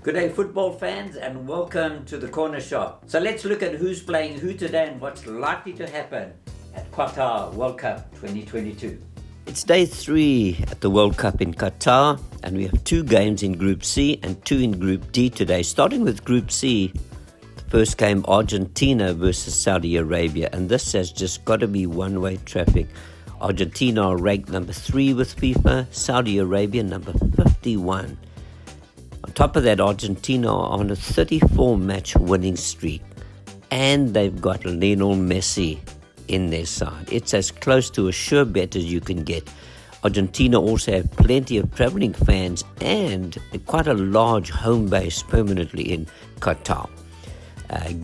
Good day, football fans, and welcome to the Corner Shop. So let's look at who's playing who today and what's likely to happen at Qatar World Cup 2022. It's day 3 at the World Cup in Qatar, and we have 2 games in Group C and 2 in Group D today. Starting with Group C, the first game, Argentina versus Saudi Arabia, and this has just got to be one-way traffic. Argentina are ranked number 3 with FIFA, Saudi Arabia number 51. On top of that, Argentina are on a 34-match winning streak, and they've got Lionel Messi in their side. It's as close to a sure bet as you can get. Argentina also have plenty of travelling fans and quite a large home base permanently in Qatar.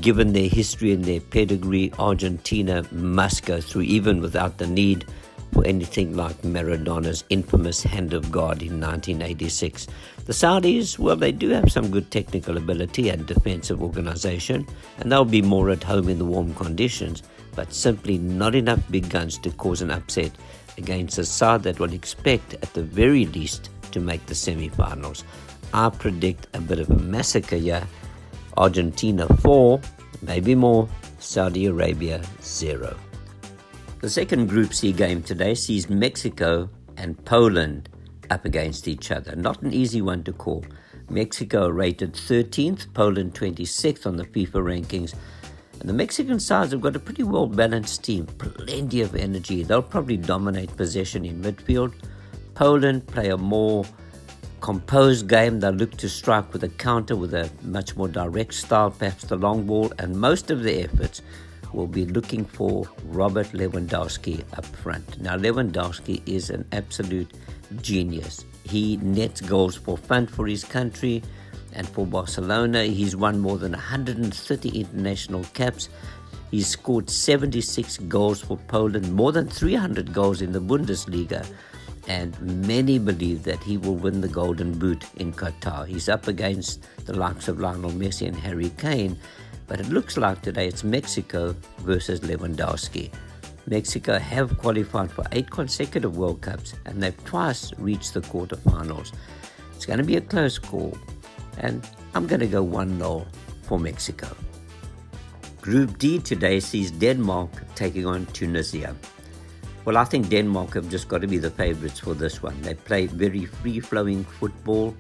Given their history and their pedigree, Argentina must go through, even without the need for anything like Maradona's infamous hand of God in 1986. The Saudis, well, they do have some good technical ability and defensive organisation, and they'll be more at home in the warm conditions, but simply not enough big guns to cause an upset against a side that will expect, at the very least, to make the semi-finals. I predict a bit of a massacre here. Argentina 4, maybe more, Saudi Arabia 0. The second Group C game today sees Mexico and Poland up against each other. Not an easy one to call. Mexico rated 13th, Poland 26th on the FIFA rankings. And the Mexican sides have got a pretty well-balanced team, plenty of energy. They'll probably dominate possession in midfield. Poland play a more composed game. They'll look to strike with a counter with a much more direct style, perhaps the long ball, and most of the efforts will be looking for Robert Lewandowski up front. Now, Lewandowski is an absolute genius. He nets goals for fun for his country and for Barcelona. He's won more than 130 international caps. He's scored 76 goals for Poland, more than 300 goals in the Bundesliga, and many believe that he will win the Golden Boot in Qatar. He's up against the likes of Lionel Messi and Harry Kane, but it looks like today it's Mexico versus Lewandowski. Mexico have qualified for 8 consecutive World Cups, and they've twice reached the quarterfinals. It's going to be a close call, and I'm going to go 1-0 for Mexico. Group D today sees Denmark taking on Tunisia. Well, I think Denmark have just got to be the favourites for this one. They play very free-flowing football,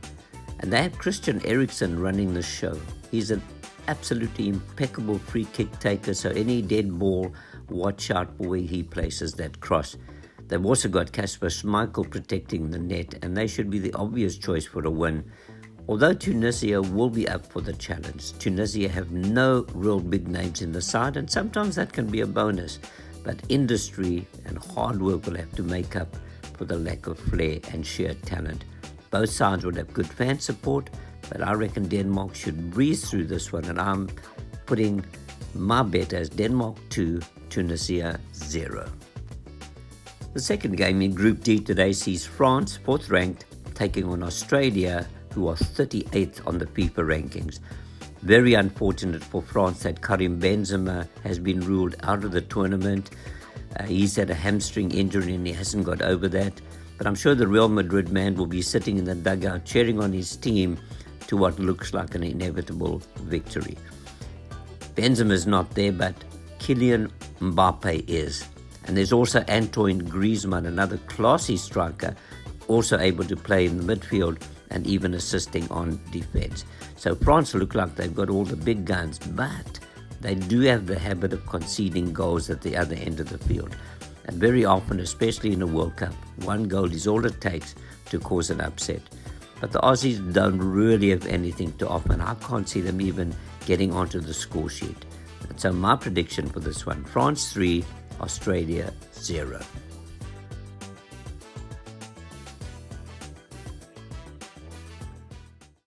and they have Christian Eriksen running the show. He's an absolutely impeccable free kick taker, so any dead ball, watch out for where he places that cross. They've also got Kasper Schmeichel protecting the net, and they should be the obvious choice for a win. Although Tunisia will be up for the challenge, Tunisia have no real big names in the side, and sometimes that can be a bonus. But industry and hard work will have to make up for the lack of flair and sheer talent. Both sides will have good fan support, but I reckon Denmark should breeze through this one, and I'm putting my bet as Denmark 2, Tunisia 0. The second game in Group D today sees France, 4th ranked, taking on Australia, who are 38th on the FIFA rankings. Very unfortunate for France that Karim Benzema has been ruled out of the tournament. He's had a hamstring injury and he hasn't got over that. But I'm sure the Real Madrid man will be sitting in the dugout cheering on his team to what looks like an inevitable victory. Benzema's not there, but Kylian Mbappe is. And there's also Antoine Griezmann, another classy striker, also able to play in the midfield and even assisting on defense. So France look like they've got all the big guns, but they do have the habit of conceding goals at the other end of the field. And very often, especially in a World Cup, 1 goal is all it takes to cause an upset. But the Aussies don't really have anything to offer, and I can't see them even getting onto the score sheet. And so my prediction for this one, France 3, Australia 0.